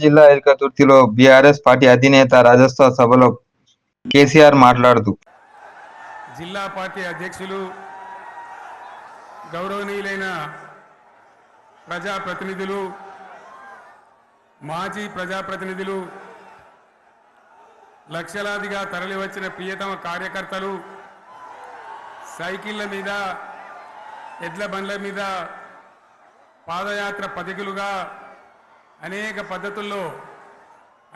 జిల్లా ఎల్కతుర్తిలో BRS party అధినేత రాజస్థ సభలో కేసీఆర్ మాట్లాడుతూ జిల్లా పార్టీ అధ్యక్షులు గౌరవనీయులైన ప్రజాప్రతినిధులు మాజీ ప్రజాప్రతినిధులు లక్షలాదిగా తరలివచ్చిన ప్రియతమ కార్యకర్తలు సైకిళ్ల మీద ఎడ్ల బండ్ల మీద పాదయాత్ర పథికులుగా అనేక పద్ధతుల్లో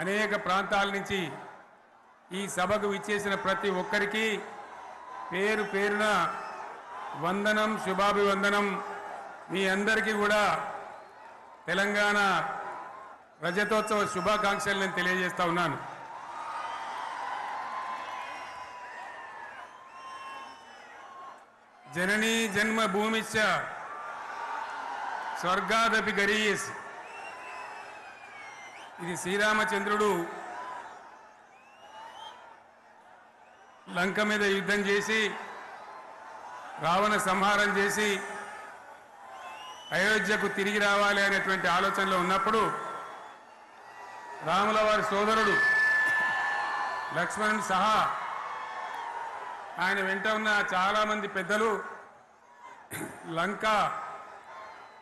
అనేక ప్రాంతాల నుంచి ఈ సభకు విచ్చేసిన ప్రతి ఒక్కరికి పేరు పేరున వందనం శుభాభివందనం. మీ అందరికీ కూడా తెలంగాణ రజతోత్సవ శుభాకాంక్షలు నేను తెలియజేస్తా ఉన్నాను. జననీ జన్మభూమిశ్చ స్వర్గాదపి గరీయసి. ఇది శ్రీరామచంద్రుడు లంక మీద యుద్ధం చేసి రావణ సంహారం చేసి అయోధ్యకు తిరిగి రావాలి అనేటువంటి ఆలోచనలో ఉన్నప్పుడు రాముల వారి సోదరుడు లక్ష్మణుని సహా ఆయన వెంట ఉన్న చాలామంది పెద్దలు లంక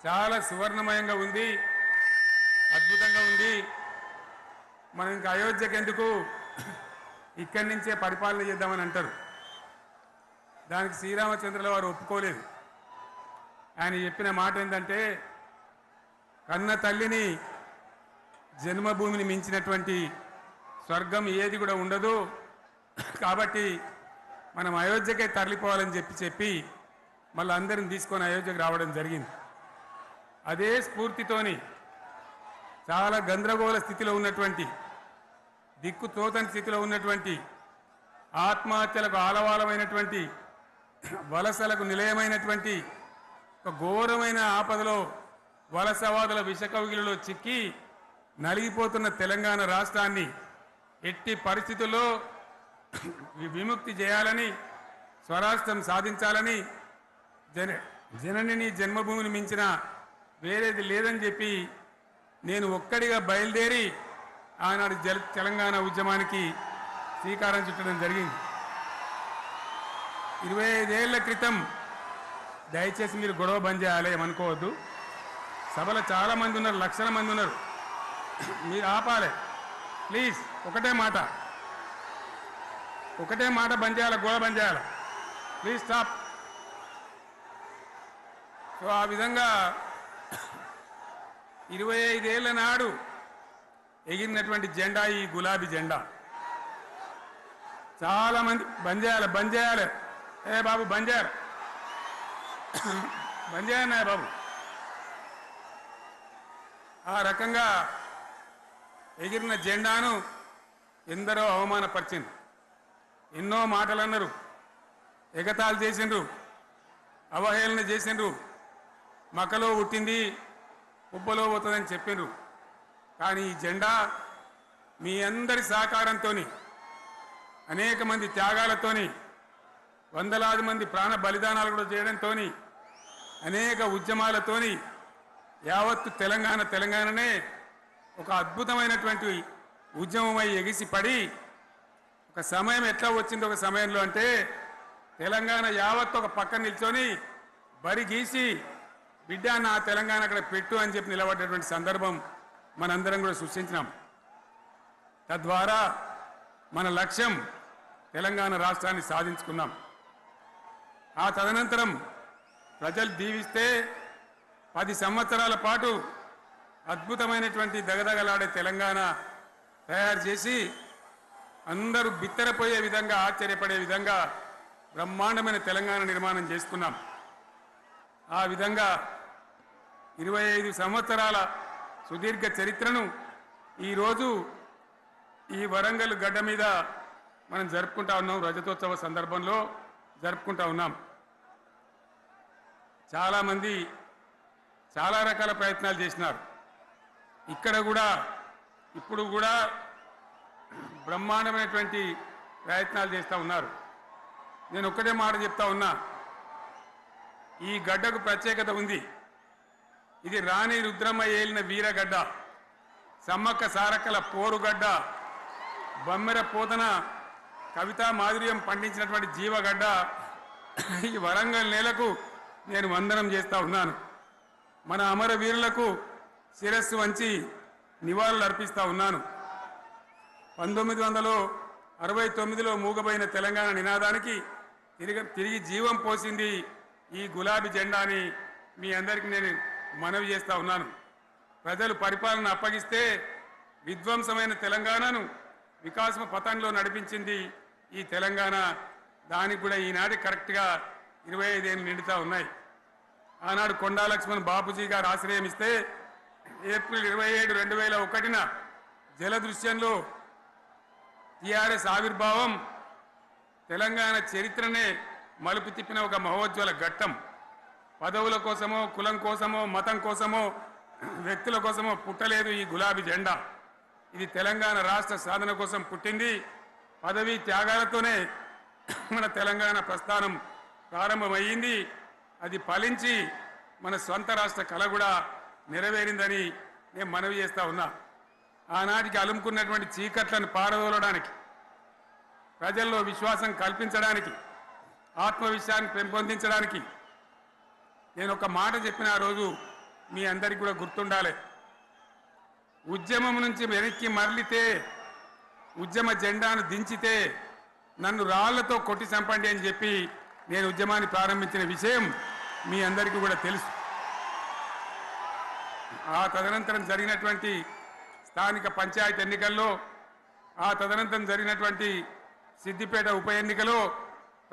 చాలా సువర్ణమయంగా ఉంది, అద్భుతంగా ఉంది, మనం ఇంకా అయోధ్యకు ఎందుకు, ఇక్కడి నుంచే పరిపాలన చేద్దామని అంటారు. దానికి శ్రీరామచంద్రుల వారు ఒప్పుకోలేదు. ఆయన చెప్పిన మాట ఏంటంటే, కన్న తల్లిని జన్మభూమిని మించినటువంటి స్వర్గం ఏది కూడా ఉండదు, కాబట్టి మనం అయోధ్యకే తరలిపోవాలని చెప్పి మళ్ళీ అందరిని తీసుకొని అయోధ్యకు రావడం జరిగింది. అదే స్ఫూర్తితోని చాలా గందరగోళ స్థితిలో ఉన్నటువంటి, దిక్కు తోతని స్థితిలో ఉన్నటువంటి, ఆత్మహత్యలకు ఆలవాలమైనటువంటి, వలసలకు నిలయమైనటువంటి ఒక ఘోరమైన ఆపదలో వలసవాదుల విషకౌగిలిలో చిక్కి నలిగిపోతున్న తెలంగాణ రాష్ట్రాన్ని ఎట్టి పరిస్థితుల్లో విముక్తి చేయాలని, స్వరాష్ట్రం సాధించాలని, జనని జన్మభూమిని మించిన వేరేది లేదని చెప్పి నేను ఒక్కడిగా బయలుదేరి ఆనాడు తెలంగాణ ఉద్యమానికి శ్రీకారం చుట్టడం జరిగింది. 25 ఏళ్ల క్రితం, దయచేసి మీరు గొడవ బంద్ చేయాలి ఏమనుకోవద్దు, సభలో చాలామంది ఉన్నారు, లక్షల మంది ఉన్నారు, మీరు ఆపాలి ప్లీజ్. ఒకటే మాట బంద్ చేయాలి, గొడవ బంద్ చేయాలి, ప్లీజ్ స్టాప్. సో ఆ విధంగా 25 ఏళ్ల నాడు ఎగిరినటువంటి జెండా ఈ గులాబీ జెండా. చాలామంది బంద్ చేయాలి, ఏ బాబు బంద్ చేయాలి బాబు. ఆ రకంగా ఎగిరిన జెండాను ఎందరో అవమానపరిచింది, ఎన్నో మాటలు అన్నారు, ఎగతాళి చేసిండ్రు, అవహేళన చేసిండ్రు, మకలో పుట్టింది ఉబ్బలో పోతుందని చెప్పిండ్రు. కానీ ఈ జెండా మీ అందరి సహకారంతో, అనేక మంది త్యాగాలతోని, వందలాది మంది ప్రాణ బలిదానాలు కూడా చేయడంతో, అనేక ఉద్యమాలతోని యావత్తు తెలంగాణనే ఒక అద్భుతమైనటువంటి ఉద్యమమై ఎగిసిపడి ఒక సమయం ఎట్లా వచ్చింది, ఒక సమయంలో అంటే తెలంగాణ యావత్తు ఒక పక్కన నిల్చొని బరి గీసి బిడ్డ నా తెలంగాణ అక్కడ పెట్టు అని చెప్పి నిలబడ్డటువంటి సందర్భం మనందరం కూడా సృష్టించినాం. తద్వారా మన లక్ష్యం తెలంగాణ రాష్ట్రాన్ని సాధించుకున్నాం. ఆ తదనంతరం ప్రజలు దీవిస్తే 10 సంవత్సరాల పాటు అద్భుతమైనటువంటి దగదగలాడే తెలంగాణ తయారు చేసి అందరూ బిత్తరపోయే విధంగా, ఆశ్చర్యపడే విధంగా బ్రహ్మాండమైన తెలంగాణ నిర్మాణం చేసుకున్నాం. ఆ విధంగా 25 సంవత్సరాల సుదీర్ఘ చరిత్రను ఈరోజు ఈ వరంగల్ గడ్డ మీద మనం జరుపుకుంటా ఉన్నాం. రజతోత్సవ సందర్భంలో జరుపుకుంటా ఉన్నాం. చాలామంది చాలా రకాల ప్రయత్నాలు చేసినారు. ఇక్కడ కూడా ఇప్పుడు కూడా బ్రహ్మాండమైనటువంటి ప్రయత్నాలు చేస్తూ ఉన్నారు. నేను ఒక్కటే మాట చెప్తా ఉన్నా, ఈ గడ్డకు ప్రత్యేకత ఉంది. ఇది రాణి రుద్రమ్మ ఏలిన వీరగడ్డ, సమ్మక్క సారక్కల పోరుగడ్డ, బమ్మెర పోతన కవితా మాధుర్యం పండించినటువంటి జీవగడ్డ ఈ వరంగల్ నేలకు నేను వందనం చేస్తా ఉన్నాను. మన అమరవీరులకు శిరస్సు వంచి నివాళులు అర్పిస్తా ఉన్నాను. 1969లో మూగబోయిన తెలంగాణ నినాదానికి తిరిగి జీవం పోసింది ఈ గులాబీ జెండా అని మీ అందరికీ నేను మనవి చేస్తా ఉన్నాను. ప్రజలు పరిపాలన అప్పగిస్తే విధ్వంసమైన తెలంగాణను వికాసమ పథంలో నడిపించింది ఈ తెలంగాణ. దానికి కూడా ఈనాటి కరెక్ట్గా 25 ఏళ్ళు నిండుతా ఉన్నాయి. ఆనాడు కొండా లక్ష్మణ్ బాపూజీ గారు ఆశ్రయం ఇస్తే ఏప్రిల్ 27, 2001న జలదృశ్యంలో టీఆర్ఎస్ ఆవిర్భావం తెలంగాణ చరిత్రనే మలుపు తిప్పిన ఒక మహోజ్వల ఘట్టం. పదవుల కోసమో, కులం కోసమో, మతం కోసమో, వ్యక్తుల కోసమో పుట్టలేదు ఈ గులాబీ జెండా. ఇది తెలంగాణ రాష్ట్ర సాధన కోసం పుట్టింది. పదవీ త్యాగాలతోనే మన తెలంగాణ ప్రస్థానం ప్రారంభమయ్యింది. అది ఫలించి మన స్వంత రాష్ట్ర కళ కూడా నెరవేరిందని నేను మనవి చేస్తా ఉన్నా. ఆనాటికి అలుముకున్నటువంటి చీకట్లను పారదోలడానికి, ప్రజల్లో విశ్వాసం కల్పించడానికి, ఆత్మవిశ్వాసాన్ని పెంపొందించడానికి నేను ఒక మాట చెప్పిన ఆ రోజు మీ అందరికీ కూడా గుర్తుండాలి. ఉద్యమం నుంచి వెనక్కి మరలితే, ఉద్యమ జెండాను దించితే నన్ను రాళ్లతో కొట్టి చంపండి అని చెప్పి నేను ఉద్యమాన్ని ప్రారంభించిన విషయం మీ అందరికీ కూడా తెలుసు. ఆ తదనంతరం జరిగినటువంటి స్థానిక పంచాయతీ ఎన్నికల్లో, ఆ తదనంతరం జరిగినటువంటి సిద్దిపేట ఉప ఎన్నికలో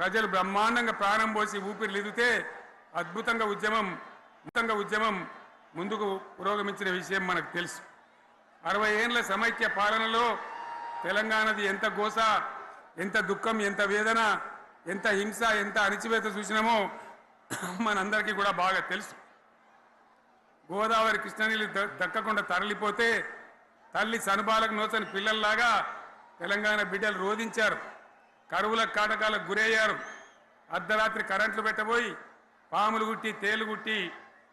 ప్రజలు బ్రహ్మాండంగా ప్రాణం పోసి ఊపిరిలిదితే అద్భుతంగా ఉద్యమం ముందుకు పురోగమించిన విషయం మనకు తెలుసు. 60 ఏళ్ల సమైక్య పాలనలో తెలంగాణది ఎంత గోస, ఎంత దుఃఖం, ఎంత వేదన, ఎంత హింస, ఎంత అణిచివేత చూసినామో మనందరికీ కూడా బాగా తెలుసు. గోదావరి కృష్ణనీళ్ళు దక్కకుండా తరలిపోతే తల్లి సనుబాలకు నోచని పిల్లల్లాగా తెలంగాణ బిడ్డలు రోధించారు. కరువుల కాటకాలకు గురయ్యారు. అర్ధరాత్రి కరెంట్లు పెట్టబోయి పాములు గుట్టి, తేలు గుట్టి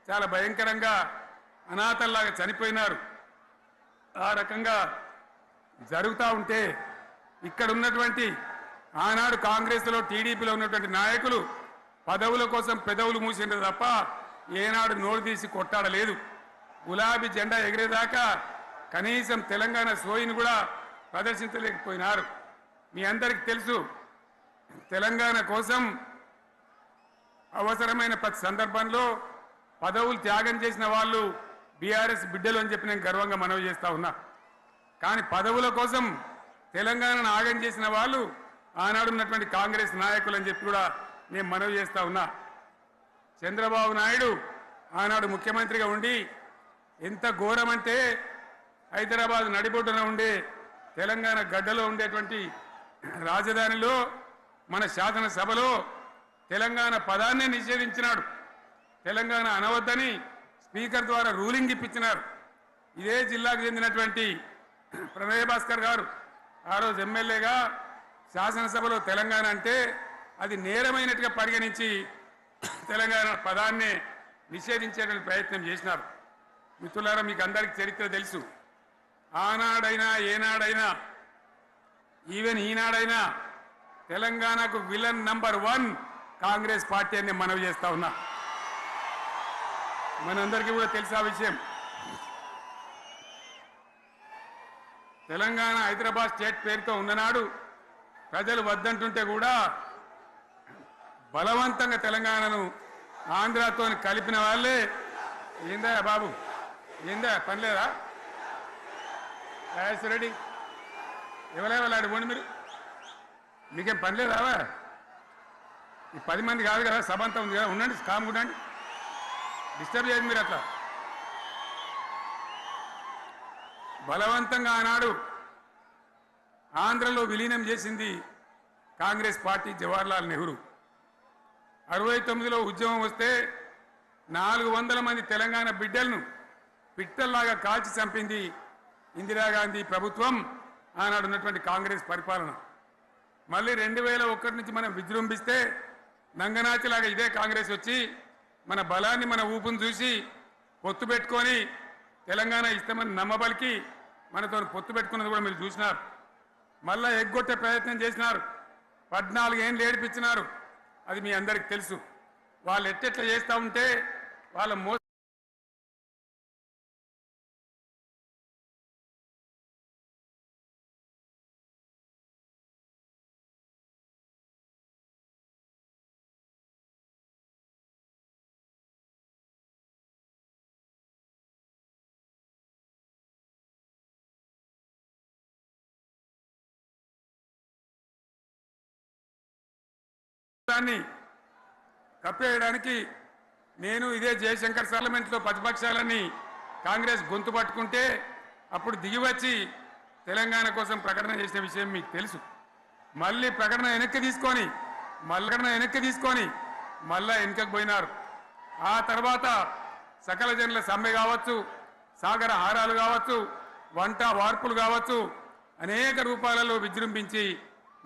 చాలా భయంకరంగా అనాథల్లాగా చనిపోయినారు. ఆ రకంగా జరుగుతూ ఉంటే ఇక్కడ ఉన్నటువంటి ఆనాడు కాంగ్రెస్లో, టీడీపీలో ఉన్నటువంటి నాయకులు పదవుల కోసం పెదవులు మూసిండ్రు తప్ప ఏనాడు నోరు తీసి కొట్టాడలేదు. గులాబీ జెండా ఎగిరేదాకా కనీసం తెలంగాణ సోయిని కూడా ప్రదర్శించలేకపోయినారు. మీ అందరికీ తెలుసు, తెలంగాణ కోసం అవసరమైన ప్రతి సందర్భంలో పదవులు త్యాగం చేసిన వాళ్ళు బీఆర్ఎస్ బిడ్డలు అని చెప్పి నేను గర్వంగా మనవి చేస్తా ఉన్నా. కానీ పదవుల కోసం తెలంగాణను ఆగం చేసిన వాళ్ళు ఆనాడు ఉన్నటువంటి కాంగ్రెస్ నాయకులు అని చెప్పి కూడా నేను మనవి చేస్తా ఉన్నా. చంద్రబాబు నాయుడు ఆనాడు ముఖ్యమంత్రిగా ఉండి ఎంత ఘోరమంటే హైదరాబాద్ నడిబొడ్డున ఉండే తెలంగాణ గడ్డలో ఉండేటువంటి రాజధానిలో మన శాసనసభలో తెలంగాణ పదాన్ని నిషేధించినాడు. తెలంగాణ అనవద్దని స్పీకర్ ద్వారా రూలింగ్ ఇప్పించినారు. ఇదే జిల్లాకు చెందినటువంటి ప్రణయ్ భాస్కర్ గారు ఆ రోజు ఎమ్మెల్యేగా శాసనసభలో తెలంగాణ అంటే అది నేరమైనట్టుగా పరిగణించి తెలంగాణ పదాన్ని నిషేధించేటువంటి ప్రయత్నం చేసినారు. మిత్రులారా, మీకు అందరికీ చరిత్ర తెలుసు. ఆనాడైనా ఏనాడైనా ఈవెన్ ఈనాడైనా తెలంగాణకు విలన్ నంబర్ 1 కాంగ్రెస్ పార్టీ అని మనవి చేస్తా ఉన్నా. మనందరికీ కూడా తెలుసు ఆ విషయం. తెలంగాణ హైదరాబాద్ స్టేట్ పేరుతో ఉన్ననాడు ప్రజలు వద్దంటుంటే కూడా బలవంతంగా తెలంగాణను ఆంధ్రాతో కలిపిన వాళ్ళే. ఏందా బాబు, ఏందా పని లేదా? రెడ్డి ఎవరెవలాడి పోండి, మీకేం పని లేదావా? ఈ 10 మంది కాదు కదా, సభ అంతా ఉంది కదా, ఉండండి, కామ్ ఉండండి, డిస్టర్బ్ చేయండి మీరు. అట్లా బలవంతంగా ఆనాడు ఆంధ్రలో విలీనం చేసింది కాంగ్రెస్ పార్టీ, జవహర్లాల్ నెహ్రూ. 69లో ఉద్యమం వస్తే 400 మంది తెలంగాణ బిడ్డలను పిట్టల్లాగా కాల్చి చంపింది ఇందిరాగాంధీ ప్రభుత్వం, ఆనాడు ఉన్నటువంటి కాంగ్రెస్ పరిపాలన. మళ్ళీ 2001 నుంచి మనం విజృంభిస్తే నంగనాచిలాగా ఇదే కాంగ్రెస్ వచ్చి మన బలాన్ని, మన ఊపును చూసి పొత్తు పెట్టుకొని తెలంగాణ ఇస్తామని నమ్మబలికి మనతో పొత్తు పెట్టుకున్నది కూడా మీరు చూసినారు. మళ్ళా ఎగ్గొట్టే ప్రయత్నం చేసినారు. 14 ఏళ్ళు ఏడిపించినారు. అది మీ అందరికి తెలుసు. వాళ్ళు ఎట్టెట్లా చేస్తూ ఉంటే వాళ్ళ దాన్ని కప్పేయడానికి నేను ఇదే జయశంకర్ పార్లమెంట్లో ప్రతిపక్షాలని కాంగ్రెస్ గొంతు పట్టుకుంటే అప్పుడు దిగివచ్చి తెలంగాణ కోసం ప్రకటన చేసిన విషయం మీకు తెలుసు. మళ్ళీ ప్రకటన వెనక్కి తీసుకొని మళ్ళా వెనకకు పోయినారు. ఆ తర్వాత సకల జనుల సమ్మె కావచ్చు, సాగర హారాలు కావచ్చు, వంట వార్పులు కావచ్చు, అనేక రూపాలలో విజృంభించి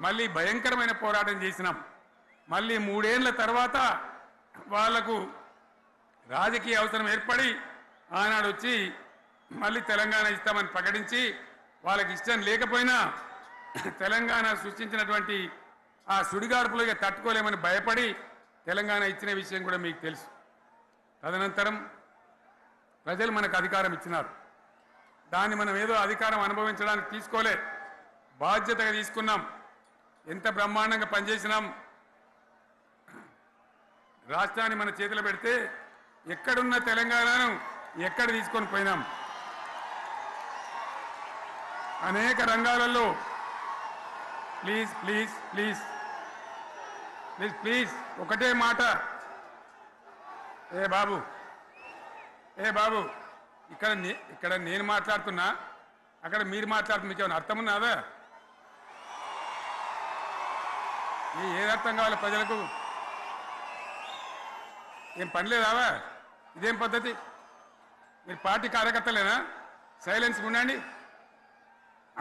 మళ్ళీ భయంకరమైన పోరాటం చేసినాం. మళ్ళీ 3 ఏళ్ల తర్వాత వాళ్లకు రాజకీయ అవసరం ఏర్పడి ఆనాడు వచ్చి మళ్ళీ తెలంగాణ ఇస్తామని ప్రకటించి వాళ్ళకి ఇష్టం లేకపోయినా తెలంగాణ సృష్టించినటువంటి ఆ సుడిగాడుపులుగా తట్టుకోలేమని భయపడి తెలంగాణ ఇచ్చిన విషయం కూడా మీకు తెలుసు. తదనంతరం ప్రజలు మనకు అధికారం ఇచ్చినారు. దాన్ని మనం ఏదో అధికారం అనుభవించడానికి తీసుకోలే, బాధ్యతగా తీసుకున్నాం. ఎంత బ్రహ్మాండంగా పనిచేసినాం. రాష్ట్రాన్ని మన చేతిలో పెడితే ఎక్కడున్న తెలంగాణను ఎక్కడ తీసుకొని పోయినాం. అనేక రంగాలలో please please please please please ఒకటే మాట. ఏ బాబు ఇక్కడ నేను మాట్లాడుతున్నా, అక్కడ మీరు మాట్లాడుతున్నా. మీకు ఏమైనా అర్థం ఉన్నదా? ఏది అర్థం కావాలి ప్రజలకు? ఏం పని లేదావా? ఇదేం పద్ధతి? మీరు పార్టీ కార్యకర్తలేనా? సైలెన్స్ ఉండండి.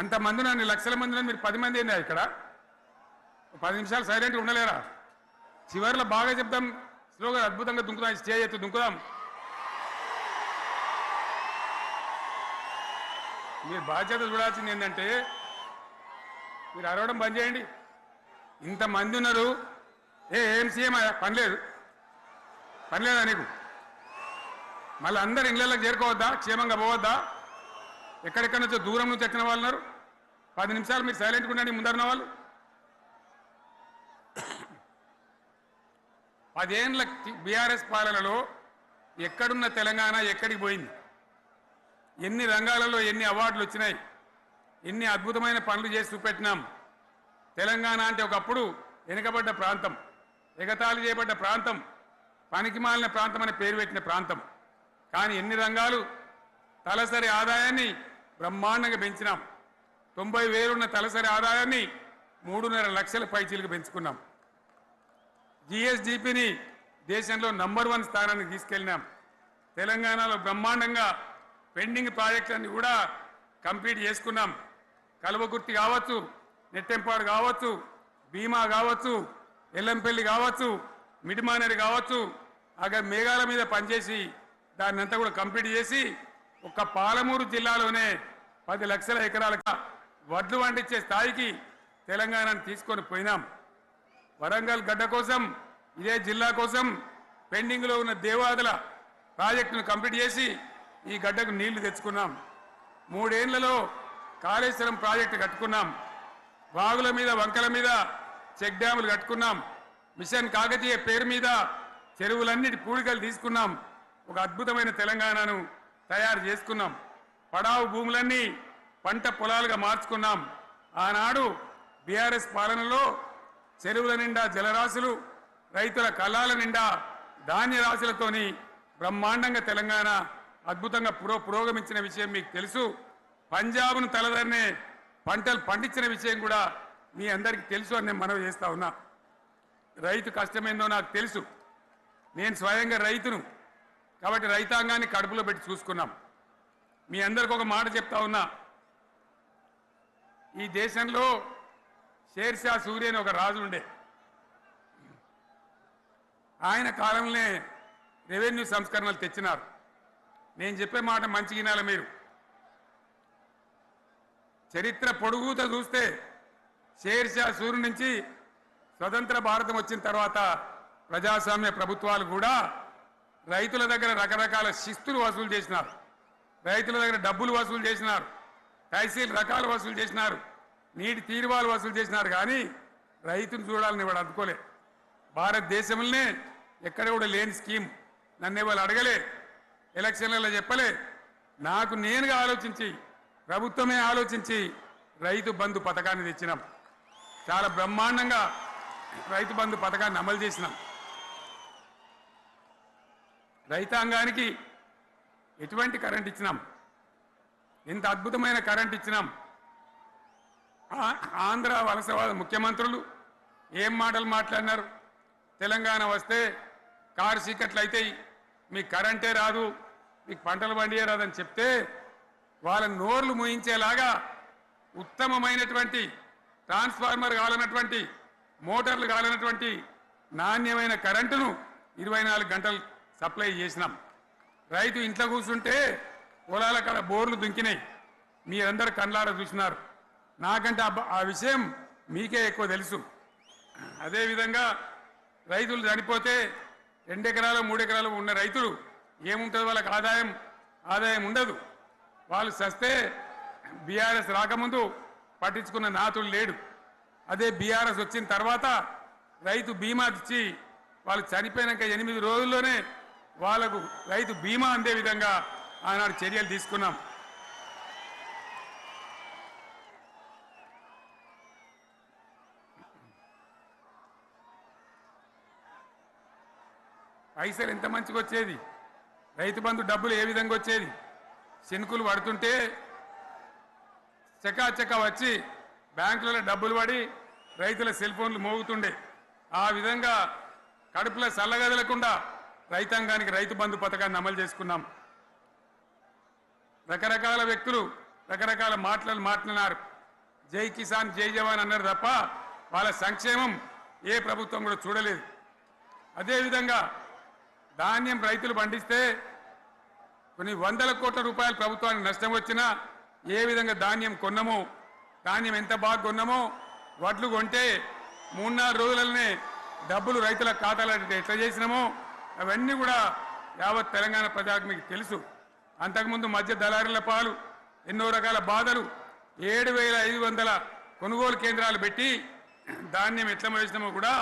అంతమంది నన్ను లక్షల మంది మీరు 10 మంది ఏందా ఇక్కడ? 10 నిమిషాలు సైలెంట్గా ఉండలేరా? చివరిలో బాగా చెప్తాం, స్లోగా అద్భుతంగా దుంకుదాం, స్టేజ్ ఎత్తు దుంకుదాం. మీరు బాధ్యత చూడాల్సింది ఏంటంటే మీరు అరవడం బంద్ చేయండి. ఇంతమంది ఉన్నారు. ఏం సీఎం పని లేదా నీకు? మళ్ళీ అందరు ఇళ్ళకి చేరుకోవద్దా? క్షేమంగా పోవద్దా? ఎక్కడెక్కడి నుంచో దూరం నుంచి వచ్చిన వాళ్ళు ఉన్నారు. 10 నిమిషాలు మీరు సైలెంట్గా ఉండండి. ముందరున్న వాళ్ళు 10 ఏళ్ళ బీఆర్ఎస్ పాలనలో ఎక్కడున్న తెలంగాణ ఎక్కడికి పోయింది? ఎన్ని రంగాలలో ఎన్ని అవార్డులు వచ్చినాయి? ఎన్ని అద్భుతమైన పనులు చేసి చూపెట్టినాం. తెలంగాణ అంటే ఒకప్పుడు వెనుకబడ్డ ప్రాంతం, ఎగతాళి చేయబడ్డ ప్రాంతం, పనికిమాలిన ప్రాంతం అనే పేరు పెట్టిన ప్రాంతం. కానీ ఎన్ని రంగాలు, తలసరి ఆదాయాన్ని బ్రహ్మాండంగా పెంచినాం. 90,000 ఉన్న తలసరి ఆదాయాన్ని 3.5 లక్షల పైచీలకు పెంచుకున్నాం. జిఎస్డిపిని దేశంలో నంబర్ 1 స్థానానికి తీసుకెళ్ళినాం. తెలంగాణలో బ్రహ్మాండంగా పెండింగ్ ప్రాజెక్టులన్నీ కూడా కంప్లీట్ చేసుకున్నాం. కల్వకుర్తి కావచ్చు, నెట్టెంపాడు కావచ్చు, భీమా కావచ్చు, ఎల్లంపల్లి కావచ్చు, మిడిమానేరు కావచ్చు, అక్కడ మేఘాల మీద పనిచేసి దాన్ని అంతా కూడా కంప్లీట్ చేసి ఒక్క పాలమూరు జిల్లాలోనే 10 లక్షల ఎకరాలకు వడ్లు పండించే స్థాయికి తెలంగాణను తీసుకొని పోయినాం. వరంగల్ గడ్డ కోసం, ఇదే జిల్లా కోసం పెండింగ్లో ఉన్న దేవాదుల ప్రాజెక్టును కంప్లీట్ చేసి ఈ గడ్డకు నీళ్లు తెచ్చుకున్నాం. 3 ఏళ్లలో కాళేశ్వరం ప్రాజెక్టు కట్టుకున్నాం. వాగుల మీద, వంకల మీద చెక్ డ్యాములు కట్టుకున్నాం. మిషన్ కాకతీయ పేరు మీద చెరువులన్నిటి పూడికలు తీసుకున్నాం. ఒక అద్భుతమైన తెలంగాణను తయారు చేసుకున్నాం. పడావు భూములన్నీ పంట పొలాలుగా మార్చుకున్నాం. ఆనాడు బీఆర్ఎస్ పాలనలో చెరువుల నిండా జలరాశులు, రైతుల కళ్ళాల నిండా ధాన్య రాశులతోని బ్రహ్మాండంగా తెలంగాణ అద్భుతంగా పురోగమించిన విషయం మీకు తెలుసు. పంజాబ్ను తలదన్నే పంటలు పండించిన విషయం కూడా మీ అందరికీ తెలుసు అని నేను మనవి చేస్తా ఉన్నా. రైతు కష్టమేందో నాకు తెలుసు. నేను స్వయంగా రైతును కాబట్టి రైతాంగాన్ని కడుపులో పెట్టి చూసుకున్నాం. మీ అందరికి ఒక మాట చెప్తా ఉన్నా. ఈ దేశంలో షేర్షా సూరి అని ఒక రాజు ఉండే. ఆయన కాలంలోనే రెవెన్యూ సంస్కరణలు తెచ్చినారు. నేను చెప్పే మాట మంచి వినాలి మీరు. చరిత్ర పొడుగుతో చూస్తే షేర్షా సూరు నుంచి స్వతంత్ర భారతం వచ్చిన తర్వాత ప్రజాస్వామ్య ప్రభుత్వాలు కూడా రైతుల దగ్గర రకరకాల శిస్తులు వసూలు చేసినారు, రైతుల దగ్గర డబ్బులు వసూలు చేసినారు, తహసీల్ రకాలు వసూలు చేసినారు, నీటి తీరువాలు వసూలు చేసినారు. కానీ రైతును చూడాలని వాడు అందుకోలే. భారతదేశంలోనే ఎక్కడ కూడా లేని స్కీమ్ నన్ను ఇవాళ అడగలే, ఎలక్షన్లలో చెప్పలే. నాకు నేనుగా ఆలోచించి ప్రభుత్వమే ఆలోచించి రైతు బంధు పథకాన్ని తెచ్చినాం. చాలా బ్రహ్మాండంగా రైతు బంధు పథకాన్ని అమలు చేసినాం. రైతాంగానికి ఎటువంటి కరెంట్ ఇచ్చినాం, ఎంత అద్భుతమైన కరెంట్ ఇచ్చినాం. ఆంధ్ర వలసవాద ముఖ్యమంత్రులు ఏం మాటలు మాట్లాడినారు. తెలంగాణ వస్తే కారు చీకట్లు అవుతాయి, మీకు కరెంటే రాదు, మీకు పంటలు పండియే రాదని చెప్తే వాళ్ళ నోర్లు మూయించేలాగా ఉత్తమమైనటువంటి ట్రాన్స్ఫార్మర్ కావాలన్నటువంటి మోటార్లు కావాలన్నటువంటి నాణ్యమైన కరెంటును 24 గంటలు సప్లై చేసినాం. రైతు ఇంట్లో కూర్చుంటే పొలాల కాడ బోర్లు దుంకినాయి, మీరందరూ కళ్ళారా చూసినారు. నాకంటే ఆ విషయం మీకే ఎక్కువ తెలుసు. అదేవిధంగా రైతులు చనిపోతే 2 ఎకరాలు 3 ఎకరాలు ఉన్న రైతులు ఏముంటుంది, వాళ్ళకి ఆదాయం ఉండదు. వాళ్ళు సస్తే బీఆర్ఎస్ రాకముందు పట్టించుకున్న నాతులు లేడు. అదే బీఆర్ఎస్ వచ్చిన తర్వాత రైతు బీమా ఇచ్చి వాళ్ళు చనిపోయినాక 8 రోజుల్లోనే వాళ్లకు రైతు బీమా అందే విధంగా ఆనాడు చర్యలు తీసుకున్నాం. పైసలు ఎంత మంచిగా వచ్చేది, రైతు బంధు డబ్బులు ఏ విధంగా వచ్చేది. శనుకులు పడుతుంటే చకాచకా వచ్చి బ్యాంకులలో డబ్బులు పడి రైతుల సెల్ ఫోన్లు మోగుతుండే. ఆ విధంగా కడుపులో చల్లగదలకుండా రైతాంగానికి రైతు బంధు పథకాన్ని అమలు చేసుకున్నాం. రకరకాల వ్యక్తులు రకరకాల మాట్లాడినారు. జై కిసాన్ జై జవాన్ అన్నారు తప్ప వాళ్ళ సంక్షేమం ఏ ప్రభుత్వం కూడా చూడలేదు. అదేవిధంగా ధాన్యం రైతులు పండిస్తే కొన్ని 100 కోట్ల రూపాయలు ప్రభుత్వానికి నష్టం వచ్చినా ఏ విధంగా ధాన్యం కొన్నామో, ధాన్యం ఎంత బాగా కొన్నామో, వడ్లు కొంటే 3-4 రోజులనే డబ్బులు రైతుల ఖాతాలో ఎట్లా చేసినామో అవన్నీ కూడా యావత్ తెలంగాణ ప్రజలకు మీకు తెలుసు. అంతకుముందు మధ్య దళారుల పాలు ఎన్నో రకాల బాధలు, 7,500 కొనుగోలు కేంద్రాలు పెట్టి ధాన్యం ఎట్లా వేసినామో కూడా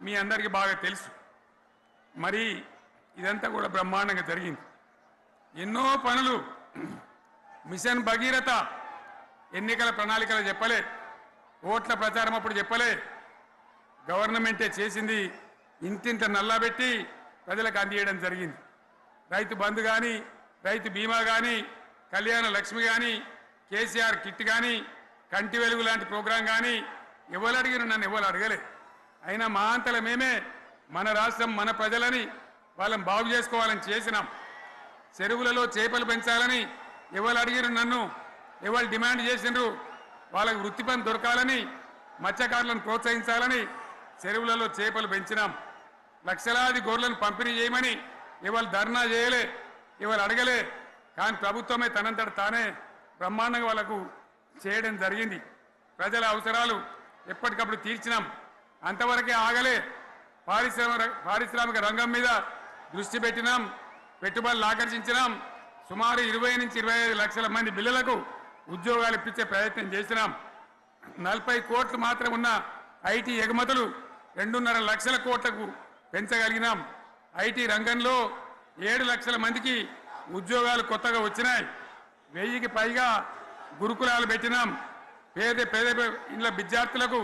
మీ అందరికీ బాగా తెలుసు. మరి ఇదంతా కూడా బ్రహ్మాండంగా జరిగింది. ఎన్నో పనులు, మిషన్ భగీరథ ఎన్నికల ప్రణాళికలు చెప్పలే, ఓట్ల ప్రచారం అప్పుడు చెప్పలే, గవర్నమెంటే చేసింది. ఇంతింత నల్లబెట్టి ప్రజలకు అందియడం జరిగింది. రైతు బంధు కానీ, రైతు బీమా కానీ, కళ్యాణ లక్ష్మి కానీ, కేసీఆర్ కిట్ కానీ, కంటి వెలుగు లాంటి ప్రోగ్రాం కానీ ఎవరు అడిగిన నన్ను ఎవరు అడగలే. అయినా మా అంతల మేమే మన రాష్ట్రం మన ప్రజలని వాళ్ళని బాగు చేసుకోవాలని చేసినాం. చెరువులలో చేపలు పెంచాలని ఎవరు అడిగిన నన్ను ఎవరు డిమాండ్ చేసినారు. వాళ్ళకు వృత్తి పని దొరకాలని, మత్స్యకారులను ప్రోత్సహించాలని చెరువులలో చేపలు పెంచినాం. లక్షలాది గొర్రెలను పంపిణీ చేయమని ఎవరు ధర్నా చేయలే, ఎవరు అడగలే. కానీ ప్రభుత్వమే తనంతట తానే బ్రహ్మాండంగా వాళ్ళకు చేయడం జరిగింది. ప్రజల అవసరాలు ఎప్పటికప్పుడు తీర్చినాం. అంతవరకే ఆగలే. పారిశ్రామిక రంగం మీద దృష్టి పెట్టినాం, పెట్టుబడులు ఆకర్షించినాం. సుమారు 20 నుంచి 25 లక్షల మంది పిల్లలకు ఉద్యోగాలు ఇప్పించే ప్రయత్నం చేసినాం. 40 కోట్లు మాత్రం ఉన్న ఐటీ ఎగుమతులు 2.5 లక్షల కోట్లకు పెంచగలిగినాం. ఐటీ రంగంలో 7 లక్షల మందికి ఉద్యోగాలు కొత్తగా వచ్చినాయి. 1000కి పైగా గురుకులాలు పెట్టినాం. పేద ఇళ్ళ విద్యార్థులకు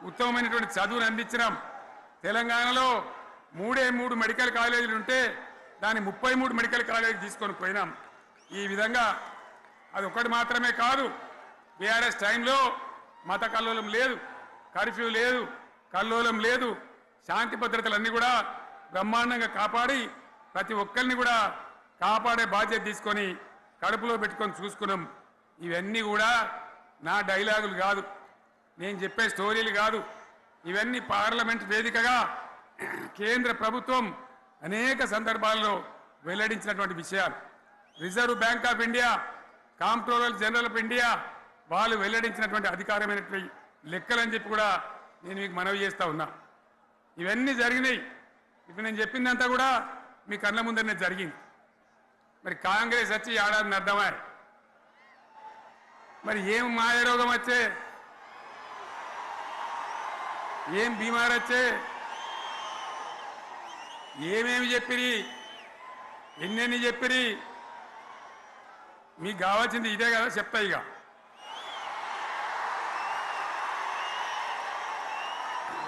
ఉత్తమమైనటువంటి చదువును అందించినాం. తెలంగాణలో 3 మెడికల్ కాలేజీలు ఉంటే దాన్ని 33 మెడికల్ కాలేజీలు తీసుకొని పోయినాం. ఈ విధంగా అది ఒకటి మాత్రమే కాదు, బీఆర్ఎస్ టైంలో మత కల్లోలం లేదు, కర్ఫ్యూ లేదు, కల్లోలం లేదు. శాంతి భద్రతలన్నీ కూడా బ్రహ్మాండంగా కాపాడి ప్రతి ఒక్కరిని కూడా కాపాడే బాధ్యత తీసుకొని కడుపులో పెట్టుకొని చూసుకున్నాం. ఇవన్నీ కూడా నా డైలాగులు కాదు, నేను చెప్పే స్టోరీలు కాదు. ఇవన్నీ పార్లమెంట్ వేదికగా కేంద్ర ప్రభుత్వం అనేక సందర్భాల్లో వెల్లడించినటువంటి విషయాలు. Reserve bank of India, comptroller general of India వాళ్ళు వెల్లడించినటువంటి అధికారమైనటువంటి లెక్కలని చెప్పి కూడా నేను మీకు మనవి చేస్తా ఉన్నా. ఇవన్నీ జరిగినాయి. ఇప్పుడు నేను చెప్పిందంతా కూడా మీ కళ్ళ ముందరనే జరిగింది. మరి కాంగ్రెస్ వచ్చి ఏడాదిని అర్థమా? మరి ఏం మాయరోగం వచ్చే, ఏం బీమార్ వచ్చే, ఏమేమి చెప్పిరి, ఎన్నెన్ని చెప్పిరి, మీకు కావాల్సింది ఇదే కదా. చెప్తా ఇక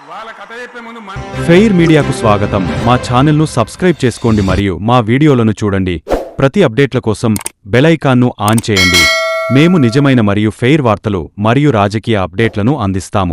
వాళ్ళ కథ చెప్పే ముందు ఫెయిర్ మీడియాకు స్వాగతం. మా ఛానల్ను సబ్స్క్రైబ్ చేసుకోండి మరియు మా వీడియోలను చూడండి. ప్రతి అప్డేట్ల కోసం బెల్ ఐకాన్ను ఆన్ చేయండి. మేము నిజమైన మరియు ఫెయిర్ వార్తలు మరియు రాజకీయ అప్డేట్లను అందిస్తాము.